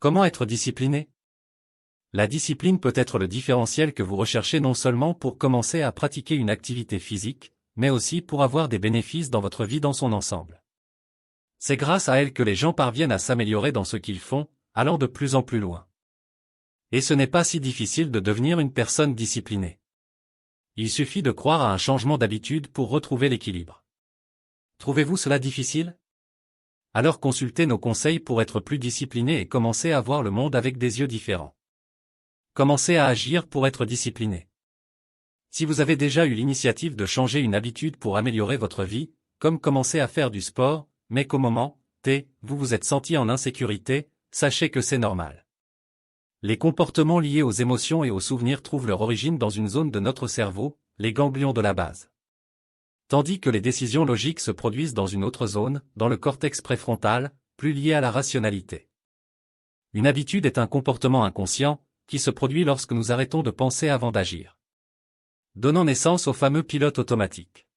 Comment être discipliné? La discipline peut être le différentiel que vous recherchez non seulement pour commencer à pratiquer une activité physique, mais aussi pour avoir des bénéfices dans votre vie dans son ensemble. C'est grâce à elle que les gens parviennent à s'améliorer dans ce qu'ils font, allant de plus en plus loin. Et ce n'est pas si difficile de devenir une personne disciplinée. Il suffit de croire à un changement d'habitude pour retrouver l'équilibre. Trouvez-vous cela difficile? Alors consultez nos conseils pour être plus discipliné et commencer à voir le monde avec des yeux différents. Commencez à agir pour être discipliné. Si vous avez déjà eu l'initiative de changer une habitude pour améliorer votre vie, comme commencer à faire du sport, mais qu'au moment T, vous vous êtes senti en insécurité, sachez que c'est normal. Les comportements liés aux émotions et aux souvenirs trouvent leur origine dans une zone de notre cerveau, les ganglions de la base. Tandis que les décisions logiques se produisent dans une autre zone, dans le cortex préfrontal, plus lié à la rationalité. Une habitude est un comportement inconscient, qui se produit lorsque nous arrêtons de penser avant d'agir, donnant naissance au fameux pilote automatique.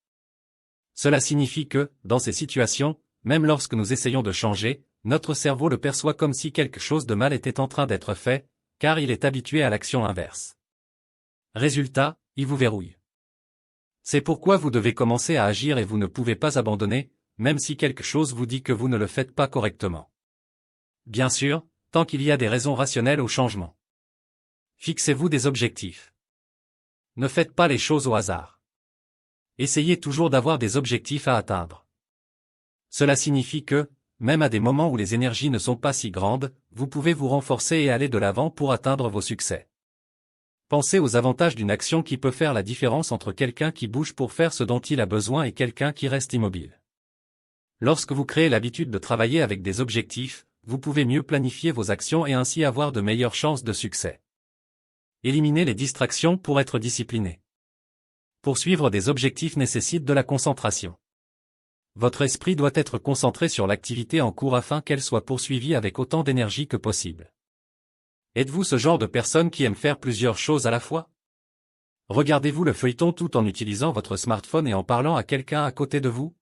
Cela signifie que, dans ces situations, même lorsque nous essayons de changer, notre cerveau le perçoit comme si quelque chose de mal était en train d'être fait, car il est habitué à l'action inverse. Résultat, il vous verrouille. C'est pourquoi vous devez commencer à agir et vous ne pouvez pas abandonner, même si quelque chose vous dit que vous ne le faites pas correctement. Bien sûr, tant qu'il y a des raisons rationnelles au changement. Fixez-vous des objectifs. Ne faites pas les choses au hasard. Essayez toujours d'avoir des objectifs à atteindre. Cela signifie que, même à des moments où les énergies ne sont pas si grandes, vous pouvez vous renforcer et aller de l'avant pour atteindre vos succès. Pensez aux avantages d'une action qui peut faire la différence entre quelqu'un qui bouge pour faire ce dont il a besoin et quelqu'un qui reste immobile. Lorsque vous créez l'habitude de travailler avec des objectifs, vous pouvez mieux planifier vos actions et ainsi avoir de meilleures chances de succès. Éliminez les distractions pour être discipliné. Poursuivre des objectifs nécessite de la concentration. Votre esprit doit être concentré sur l'activité en cours afin qu'elle soit poursuivie avec autant d'énergie que possible. Êtes-vous ce genre de personne qui aime faire plusieurs choses à la fois? Regardez-vous le feuilleton tout en utilisant votre smartphone et en parlant à quelqu'un à côté de vous?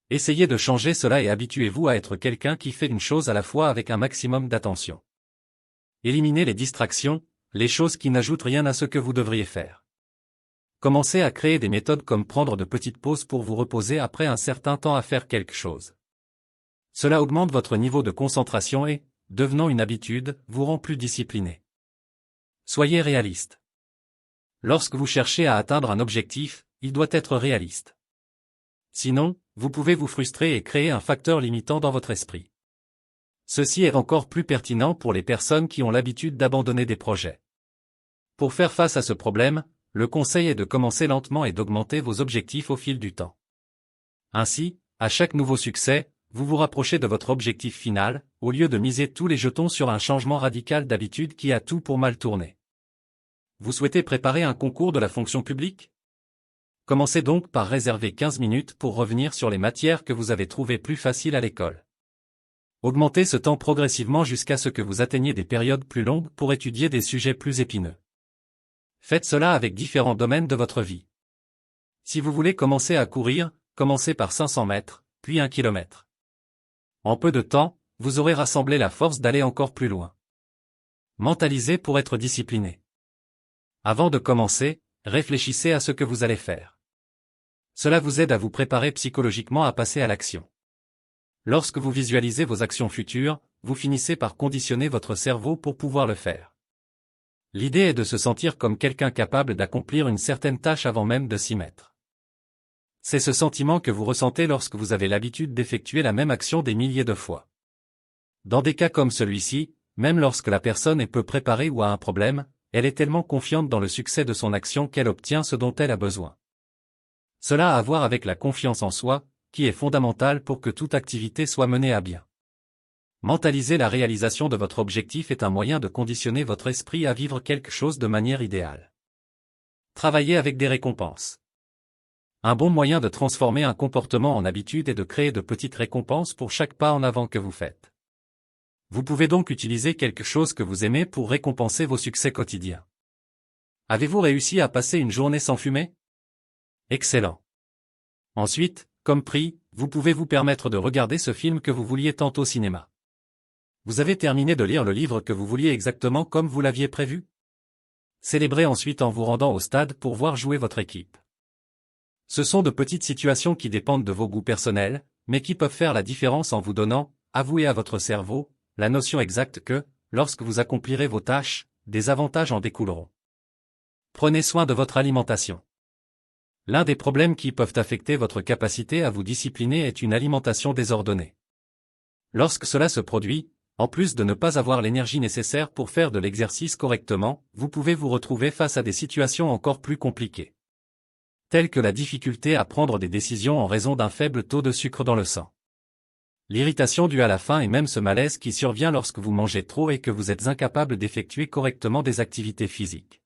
Essayez de changer cela et habituez-vous à être quelqu'un qui fait une chose à la fois avec un maximum d'attention. Éliminez les distractions, les choses qui n'ajoutent rien à ce que vous devriez faire. Commencez à créer des méthodes comme prendre de petites pauses pour vous reposer après un certain temps à faire quelque chose. Cela augmente votre niveau de concentration et, devenant une habitude, vous rend plus discipliné. Soyez réaliste. Lorsque vous cherchez à atteindre un objectif, il doit être réaliste. Sinon, vous pouvez vous frustrer et créer un facteur limitant dans votre esprit. Ceci est encore plus pertinent pour les personnes qui ont l'habitude d'abandonner des projets. Pour faire face à ce problème, le conseil est de commencer lentement et d'augmenter vos objectifs au fil du temps. Ainsi, à chaque nouveau succès, vous vous rapprochez de votre objectif final, au lieu de miser tous les jetons sur un changement radical d'habitude qui a tout pour mal tourner. Vous souhaitez préparer un concours de la fonction publique? Commencez donc par réserver 15 minutes pour revenir sur les matières que vous avez trouvées plus faciles à l'école. Augmentez ce temps progressivement jusqu'à ce que vous atteigniez des périodes plus longues pour étudier des sujets plus épineux. Faites cela avec différents domaines de votre vie. Si vous voulez commencer à courir, commencez par 500 mètres, puis 1 kilomètre. En peu de temps, vous aurez rassemblé la force d'aller encore plus loin. Mentalisez pour être discipliné. Avant de commencer, réfléchissez à ce que vous allez faire. Cela vous aide à vous préparer psychologiquement à passer à l'action. Lorsque vous visualisez vos actions futures, vous finissez par conditionner votre cerveau pour pouvoir le faire. L'idée est de se sentir comme quelqu'un capable d'accomplir une certaine tâche avant même de s'y mettre. C'est ce sentiment que vous ressentez lorsque vous avez l'habitude d'effectuer la même action des milliers de fois. Dans des cas comme celui-ci, même lorsque la personne est peu préparée ou a un problème, elle est tellement confiante dans le succès de son action qu'elle obtient ce dont elle a besoin. Cela a à voir avec la confiance en soi, qui est fondamentale pour que toute activité soit menée à bien. Mentaliser la réalisation de votre objectif est un moyen de conditionner votre esprit à vivre quelque chose de manière idéale. Travaillez avec des récompenses. Un bon moyen de transformer un comportement en habitude est de créer de petites récompenses pour chaque pas en avant que vous faites. Vous pouvez donc utiliser quelque chose que vous aimez pour récompenser vos succès quotidiens. Avez-vous réussi à passer une journée sans fumer? Excellent. Ensuite, comme prix, vous pouvez vous permettre de regarder ce film que vous vouliez tant au cinéma. Vous avez terminé de lire le livre que vous vouliez exactement comme vous l'aviez prévu? Célébrez ensuite en vous rendant au stade pour voir jouer votre équipe. Ce sont de petites situations qui dépendent de vos goûts personnels, mais qui peuvent faire la différence en vous donnant, avouez à votre cerveau, la notion exacte que, lorsque vous accomplirez vos tâches, des avantages en découleront. Prenez soin de votre alimentation. L'un des problèmes qui peuvent affecter votre capacité à vous discipliner est une alimentation désordonnée. Lorsque cela se produit, en plus de ne pas avoir l'énergie nécessaire pour faire de l'exercice correctement, vous pouvez vous retrouver face à des situations encore plus compliquées. Telles que la difficulté à prendre des décisions en raison d'un faible taux de sucre dans le sang. L'irritation due à la faim et même ce malaise qui survient lorsque vous mangez trop et que vous êtes incapable d'effectuer correctement des activités physiques.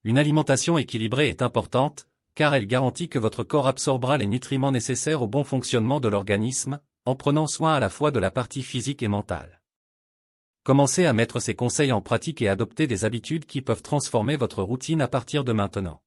Une alimentation équilibrée est importante, car elle garantit que votre corps absorbera les nutriments nécessaires au bon fonctionnement de l'organisme, en prenant soin à la fois de la partie physique et mentale. Commencez à mettre ces conseils en pratique et adopter des habitudes qui peuvent transformer votre routine à partir de maintenant.